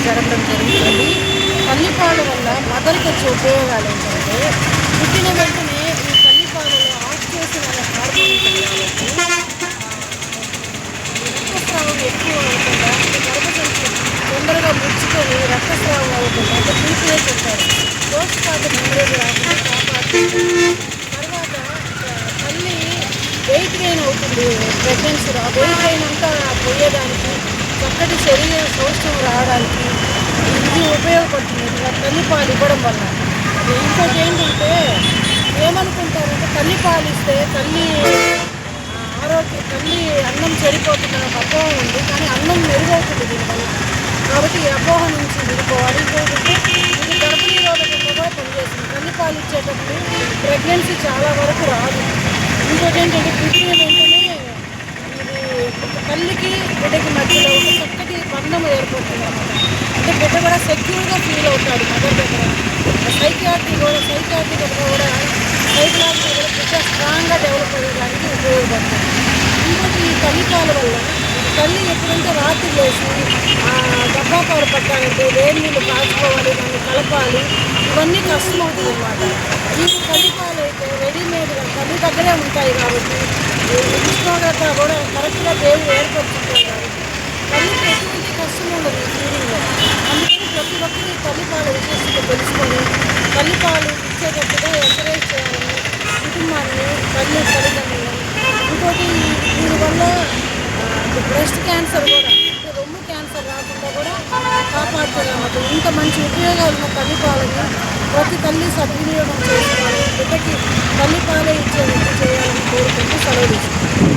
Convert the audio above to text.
జరగడం జరుగుతుంది. తల్లిపాలు వల్ల మదర్కి వచ్చే ఉపయోగాలు ఏంటంటే, పుట్టిన వెంటనే ఈ తల్లిపాలలో ఆఫ్ చేసిన హార్మోన్ ఉంటుంది కాబట్టి రక్తస్రావం ఎక్కువ అవ్వకుండా, గర్భసంచి తొందరగా ముచ్చుకొని రక్తస్రావం అవ్వకుండా అంటే పీపీఎస్ అంటారు, పోస్ట్మార్టం హెమరేజ్ రాకుండా కాపాడుతుంది. తర్వాత తల్లి వెయిట్ గెయిన్ అవుతుంది ప్రెగ్నెన్సీలో. ఆ వెయిట్ గెయిన్ అంతా పోయేదానికి, చక్కటి శరీర సౌష్ఠవం రావడానికి ఇది ఉపయోగపడుతుంది తల్లిపాలు ఇవ్వడం వల్ల. ఇంకోటి ఏంటంటే, ఏమనుకుంటారంటే తల్లిపాలు ఇస్తే తల్లి తల్లి అన్నం చెడిపోతుందని ఒక అపోహ ఉంది. కానీ అన్నం మెరుగవుతుంది దీనివల్ల. కాబట్టి ఈ అపోహ నుంచి విడిపోవాలి. ఇంకోటి ఇది గర్భిణీ నిరోధకంగా కూడా పనిచేస్తుంది. తల్లిపాలు ఇచ్చేటప్పుడు ప్రెగ్నెన్సీ చాలా వరకు రాదు. ఇంకోటి ఏంటంటే, పుట్టిన వెంటనే ఇది తల్లికి బిడ్డకి మధ్యలో ఒక చక్కటి బంధం ఏర్పడుతుంది అన్నమాట. అంటే బిడ్డ కూడా సెక్యూర్గా ఫీల్ అవుతాడు మదర్ దగ్గర. సైకియాట్రిక్గా కూడా సైకలాజికల్గా బిడ్డ స్ట్రాంగ్గా డెవలప్ అయ్యేదానికి ఉపయోగపడుతుంది. ఇంకోటి ఈ తల్లిపాల వల్ల తల్లి ఎప్పుడంటే రాత్రి లేచి డబ్బాపాలు పట్టాలంటే వేడి నీళ్ళు కాచుకోవాలి, దాన్ని కలపాలి, ఇవన్నీ కష్టం అవుతుంది అన్నమాట. ఈ తల్లిపాలు అయితే రెడీమేడ్గా తల్లి దగ్గరే ఉంటాయి కాబట్టి ఉష్ణోగ్రత కూడా కరెక్ట్గా దేవుడు ఏర్పడుతుంటాయి కాబట్టి తల్లికి ఎటువంటి కష్టం ఉండదు ఈ ఫీడింగ్లో. అందుకని ప్రతి ఒక్కరి తల్లిపాల విశేషత తెలుసుకొని తల్లిపాలు ఇచ్చేటట్టుగా ఎంకరేజ్ చేయాలని కుటుంబాన్ని, తల్లిదండ్రులను. ఇంకోటి దీనివల్ల బ్రెస్ట్ క్యాన్సర్ కూడా, అంటే రొమ్ము క్యాన్సర్ రాకుండా కూడా కాపాడుతుంది అన్నమాట. ఇంత మంచి ఉపయోగాలు ఉన్న తల్లిపాలని ప్రతి తల్లి సద్వినియోగం చేసుకోవాలి. బిడ్డకి తల్లిపాలే ఇచ్చే చేయాలని కోరుకుంటూ సెలవు తీసుకుంటాం.